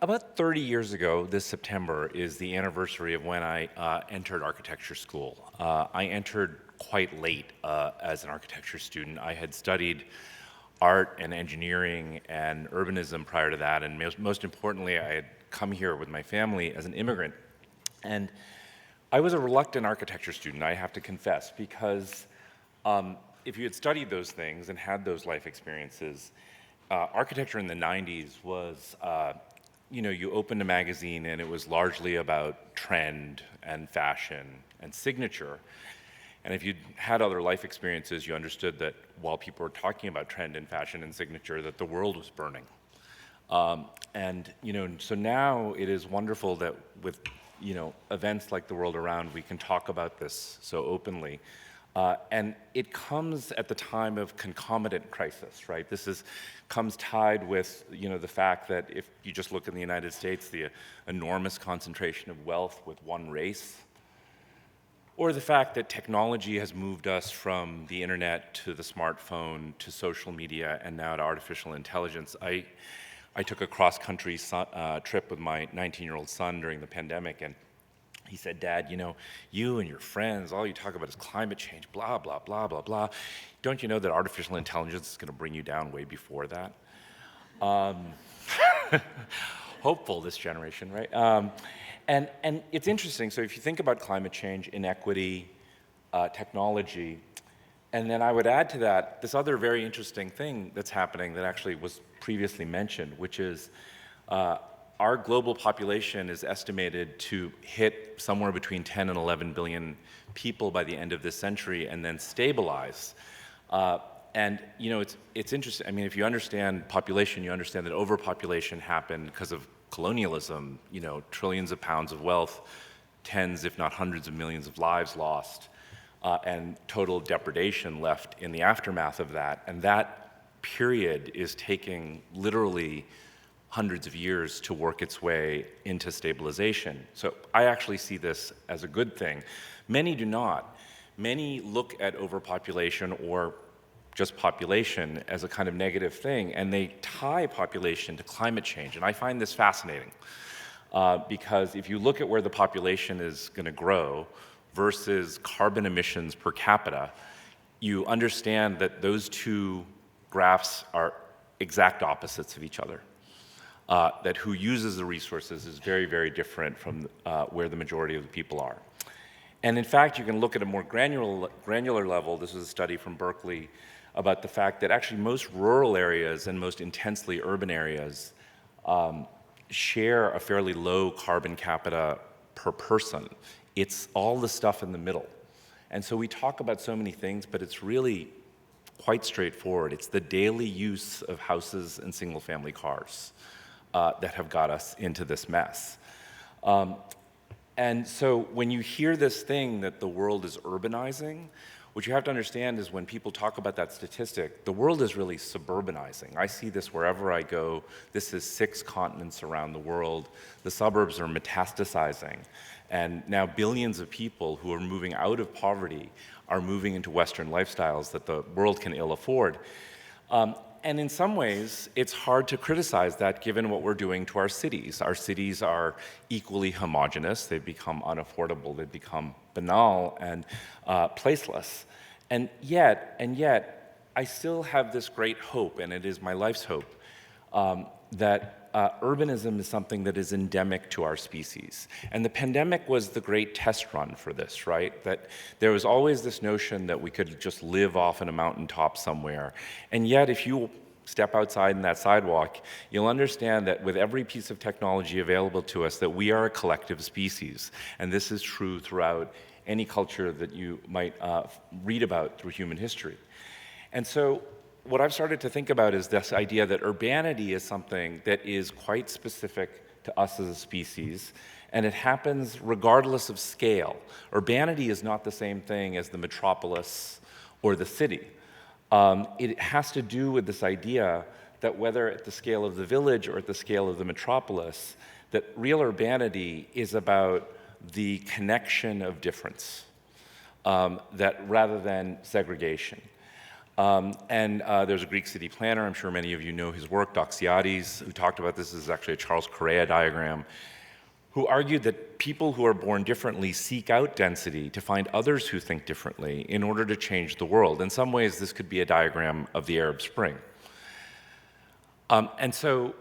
About 30 years ago, this September is the anniversary of when I entered architecture school. I entered quite late as an architecture student. I had studied art and engineering and urbanism prior to that, and most importantly, I had come here with my family as an immigrant. And I was a reluctant architecture student, I have to confess, because if you had studied those things and had those life experiences, architecture in the 90s was, you opened a magazine and it was largely about trend and fashion and signature. And if you'd had other life experiences, you understood that while people were talking about trend and fashion and signature, that the world was burning. So now it is wonderful that with events like the World Around, we can talk about this so openly. And it comes at the time of concomitant crisis, right? Comes tied with the fact that if you just look in the United States, the enormous concentration of wealth with one race, or the fact that technology has moved us from the internet to the smartphone to social media and now to artificial intelligence. I took a cross-country trip with my 19-year-old son during the pandemic, and he said, "Dad, you and your friends, all you talk about is climate change, blah, blah, blah, blah, blah. Don't you know that artificial intelligence is going to bring you down way before that?" Hopeful, this generation, right? And it's interesting. So if you think about climate change, inequity, technology, and then I would add to that this other very interesting thing that's happening that actually was previously mentioned, which is our global population is estimated to hit somewhere between 10 and 11 billion people by the end of this century and then stabilize. It's interesting. I mean, if you understand population, you understand that overpopulation happened because of colonialism, trillions of pounds of wealth, tens, if not hundreds of millions of lives lost, and total depredation left in the aftermath of that. And that period is taking literally hundreds of years to work its way into stabilization. So I actually see this as a good thing. Many do not. Many look at overpopulation or just population as a kind of negative thing, and they tie population to climate change. And I find this fascinating because if you look at where the population is going to grow versus carbon emissions per capita, you understand that those two graphs are exact opposites of each other. That who uses the resources is very, very different from where the majority of the people are. And in fact, you can look at a more granular level. This was a study from Berkeley about the fact that actually most rural areas and most intensely urban areas share a fairly low carbon capita per person. It's all the stuff in the middle. And so we talk about so many things, but it's really quite straightforward. It's the daily use of houses and single-family cars that have got us into this mess. And so when you hear this thing that the world is urbanizing, what you have to understand is when people talk about that statistic, the world is really suburbanizing. I see this wherever I go. This is 6 continents around the world. The suburbs are metastasizing. And now billions of people who are moving out of poverty are moving into Western lifestyles that the world can ill afford. And in some ways, it's hard to criticize that given what we're doing to our cities. Our cities are equally homogenous. They've become unaffordable. They've become banal and placeless. And yet, I still have this great hope, and it is my life's hope, that urbanism is something that is endemic to our species. And the pandemic was the great test run for this, right? That there was always this notion that we could just live off in a mountaintop somewhere. And yet, if you step outside in that sidewalk, you'll understand that with every piece of technology available to us, that we are a collective species. And this is true throughout any culture that you might read about through human history. And so what I've started to think about is this idea that urbanity is something that is quite specific to us as a species, and it happens regardless of scale. Urbanity is not the same thing as the metropolis or the city. It has to do with this idea that whether at the scale of the village or at the scale of the metropolis, that real urbanity is about the connection of difference, that rather than segregation. There's a Greek city planner, I'm sure many of you know his work, Doxiades, who talked about this. This is actually a Charles Correa diagram, who argued that people who are born differently seek out density to find others who think differently in order to change the world. In some ways, this could be a diagram of the Arab Spring. And so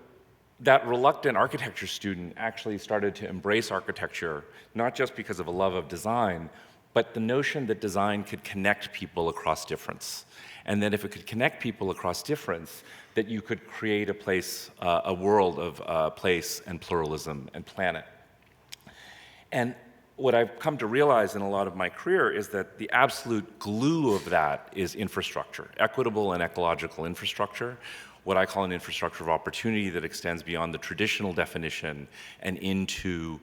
that reluctant architecture student actually started to embrace architecture, not just because of a love of design, but the notion that design could connect people across difference. And that if it could connect people across difference, that you could create a place, a world of place and pluralism and planet. And what I've come to realize in a lot of my career is that the absolute glue of that is infrastructure, equitable and ecological infrastructure, what I call an infrastructure of opportunity that extends beyond the traditional definition and into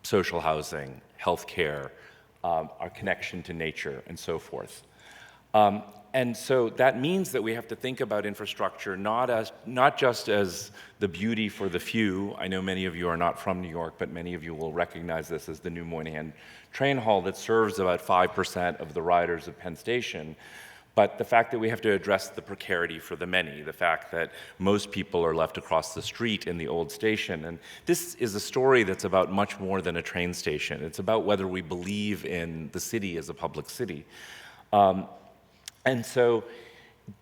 social housing, healthcare, our connection to nature, and so forth. And so that means that we have to think about infrastructure not just as the beauty for the few. I know many of you are not from New York, but many of you will recognize this as the new Moynihan train hall that serves about 5% of the riders of Penn Station. But the fact that we have to address the precarity for the many, the fact that most people are left across the street in the old station. And this is a story that's about much more than a train station. It's about whether we believe in the city as a public city. And so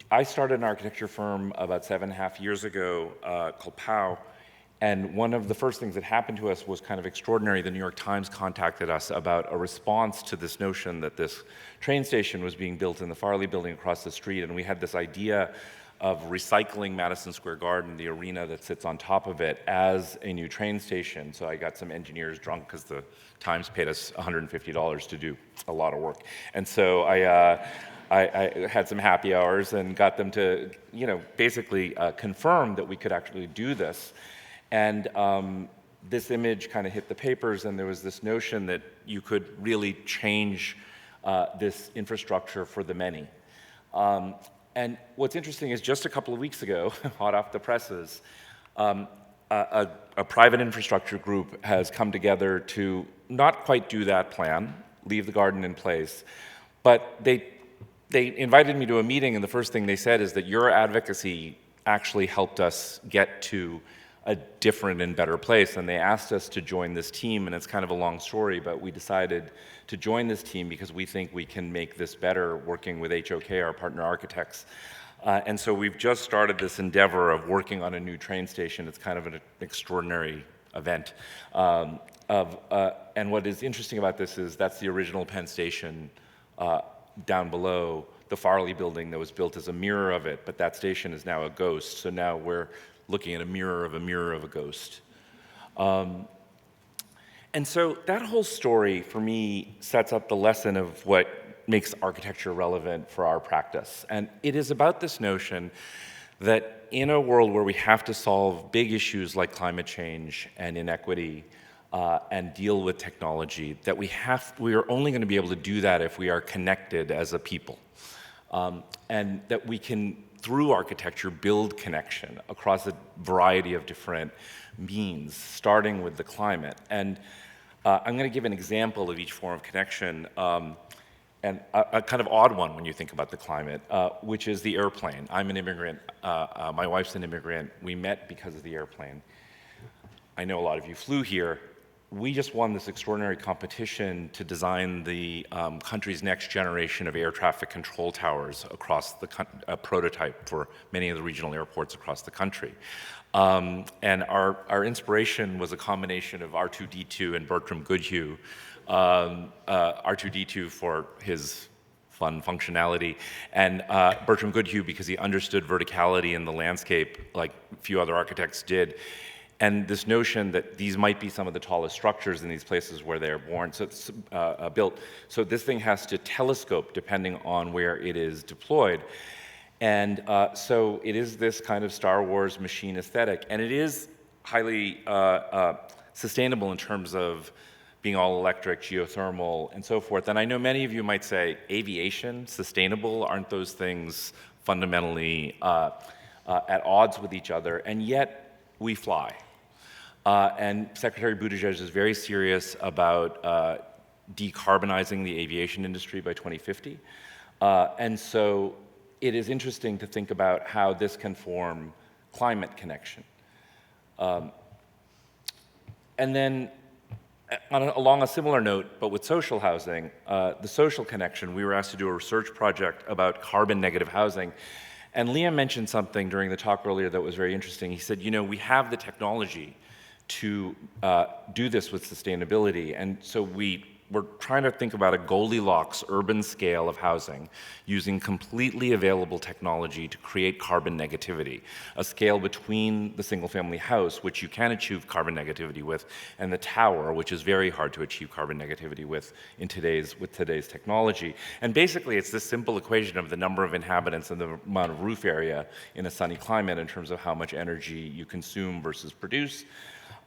I started an architecture firm about 7.5 years ago called POW. And one of the first things that happened to us was kind of extraordinary. The New York Times contacted us about a response to this notion that this train station was being built in the Farley building across the street. And we had this idea of recycling Madison Square Garden, the arena that sits on top of it, as a new train station. So I got some engineers drunk because the Times paid us $150 to do a lot of work. And so I had some happy hours and got them to, basically confirm that we could actually do this. And this image kind of hit the papers, and there was this notion that you could really change this infrastructure for the many. And what's interesting is just a couple of weeks ago, hot off the presses, a private infrastructure group has come together to not quite do that plan, leave the garden in place, but they invited me to a meeting, and the first thing they said is that your advocacy actually helped us get to a different and better place, and they asked us to join this team, and it's kind of a long story, but we decided to join this team because we think we can make this better working with HOK, our partner architects. And so we've just started this endeavor of working on a new train station. It's kind of an extraordinary event. And what is interesting about this is that's the original Penn Station down below, the Farley building that was built as a mirror of it, but that station is now a ghost. So now we're looking at a mirror of a ghost. And so that whole story, for me, sets up the lesson of what makes architecture relevant for our practice. And it is about this notion that in a world where we have to solve big issues like climate change and inequity and deal with technology, that we are only going to be able to do that if we are connected as a people. And that we can, through architecture, build connection across a variety of different means, starting with the climate. And I'm going to give an example of each form of connection, and a kind of odd one when you think about the climate, which is the airplane. I'm an immigrant. My wife's an immigrant. We met because of the airplane. I know a lot of you flew here. We just won this extraordinary competition to design the country's next generation of air traffic control towers across a prototype for many of the regional airports across the country. And our inspiration was a combination of R2-D2 and Bertram Goodhue. R2-D2 for his fun functionality, and Bertram Goodhue because he understood verticality in the landscape like few other architects did. And this notion that these might be some of the tallest structures in these places where they are born, so it's built. So this thing has to telescope depending on where it is deployed. And so it is this kind of Star Wars machine aesthetic. And it is highly sustainable in terms of being all electric, geothermal, and so forth. And I know many of you might say, aviation, sustainable, aren't those things fundamentally at odds with each other? And yet we fly. And Secretary Buttigieg is very serious about decarbonizing the aviation industry by 2050. And so it is interesting to think about how this can form climate connection. And then along a similar note, but with social housing, the social connection, we were asked to do a research project about carbon negative housing. And Liam mentioned something during the talk earlier that was very interesting. He said, you know, we have the technology to do this with sustainability. And so we're trying to think about a Goldilocks urban scale of housing using completely available technology to create carbon negativity, a scale between the single-family house, which you can achieve carbon negativity with, and the tower, which is very hard to achieve carbon negativity with today's technology. And basically, it's this simple equation of the number of inhabitants and the amount of roof area in a sunny climate in terms of how much energy you consume versus produce.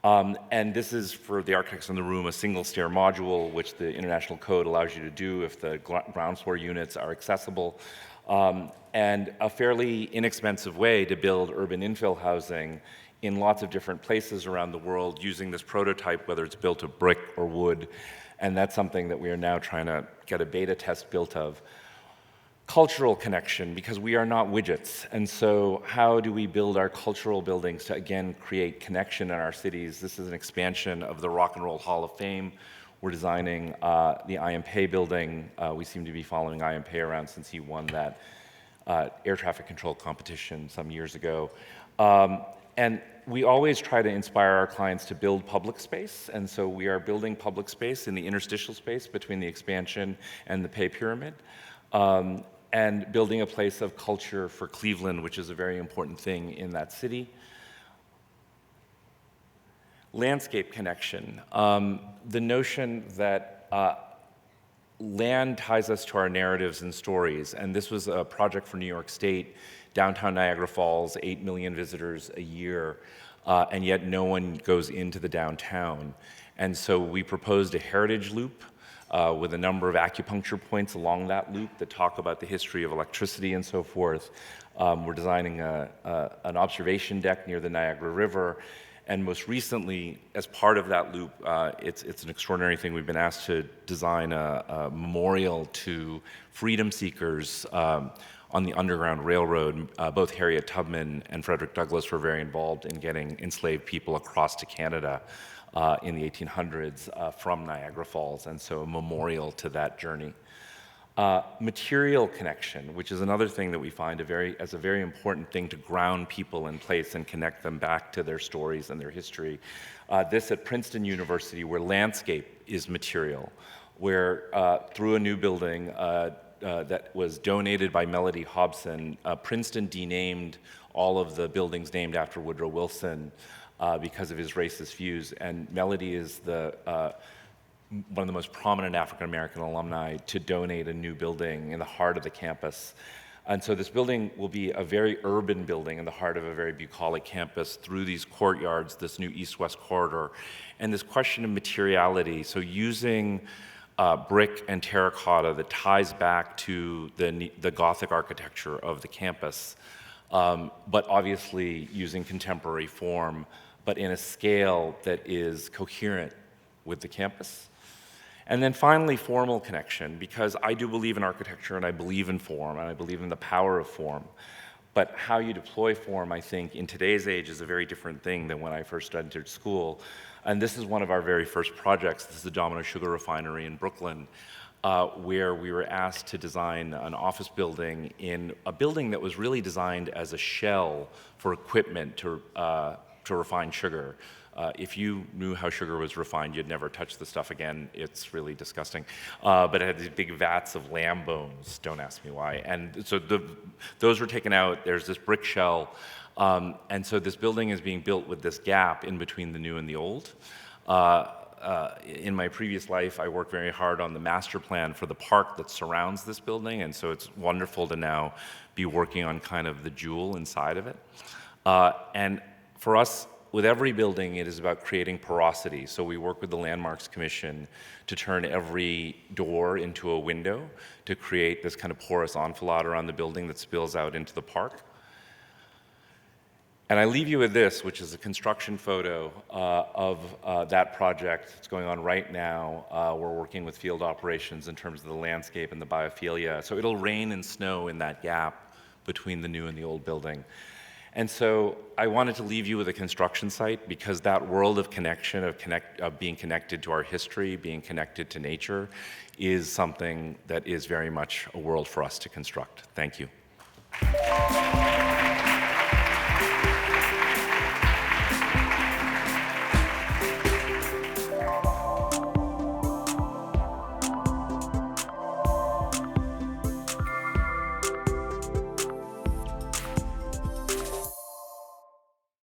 And this is, for the architects in the room, a single stair module, which the International Code allows you to do if the ground floor units are accessible, and a fairly inexpensive way to build urban infill housing in lots of different places around the world using this prototype, whether it's built of brick or wood, and that's something that we are now trying to get a beta test built of. Cultural connection, because we are not widgets. And so how do we build our cultural buildings to, again, create connection in our cities? This is an expansion of the Rock and Roll Hall of Fame. We're designing the IMP building. We seem to be following IMP around since he won that air traffic control competition some years ago. And we always try to inspire our clients to build public space. And so we are building public space in the interstitial space between the expansion and the pay pyramid. And building a place of culture for Cleveland, which is a very important thing in that city. Landscape connection. The notion that land ties us to our narratives and stories. And this was a project for New York State, downtown Niagara Falls, 8 million visitors a year, and yet no one goes into the downtown. And so we proposed a heritage loop with a number of acupuncture points along that loop that talk about the history of electricity and so forth. We're designing an observation deck near the Niagara River. And most recently, as part of that loop, it's an extraordinary thing. We've been asked to design a memorial to freedom seekers on the Underground Railroad. Both Harriet Tubman and Frederick Douglass were very involved in getting enslaved people across to Canada in the 1800s from Niagara Falls, and so a memorial to that journey. Material connection, which is another thing that we find as a very important thing to ground people in place and connect them back to their stories and their history. This at Princeton University, where landscape is material, where through a new building that was donated by Melody Hobson, Princeton denamed all of the buildings named after Woodrow Wilson because of his racist views. And Melody is one of the most prominent African-American alumni to donate a new building in the heart of the campus. And so this building will be a very urban building in the heart of a very bucolic campus through these courtyards, this new east-west corridor. And this question of materiality, so using brick and terracotta that ties back to the Gothic architecture of the campus, but obviously using contemporary form, but in a scale that is coherent with the campus. And then finally, formal connection, because I do believe in architecture and I believe in form and I believe in the power of form. But how you deploy form, I think, in today's age is a very different thing than when I first entered school. And this is one of our very first projects. This is the Domino Sugar Refinery in Brooklyn, where we were asked to design an office building in a building that was really designed as a shell for equipment to refine sugar. If you knew how sugar was refined, you'd never touch the stuff again. It's really disgusting. But it had these big vats of lamb bones. Don't ask me why. And so those were taken out. There's this brick shell. And so this building is being built with this gap in between the new and the old. In my previous life, I worked very hard on the master plan for the park that surrounds this building. And so it's wonderful to now be working on kind of the jewel inside of it. And for us, with every building, it is about creating porosity. So we work with the Landmarks Commission to turn every door into a window to create this kind of porous enfilade around the building that spills out into the park. And I leave you with this, which is a construction photo of that project. It's going on right now. We're working with field operations in terms of the landscape and the biophilia. So it'll rain and snow in that gap between the new and the old building. And so I wanted to leave you with a construction site because that world of connection, of being connected to our history, being connected to nature, is something that is very much a world for us to construct. Thank you.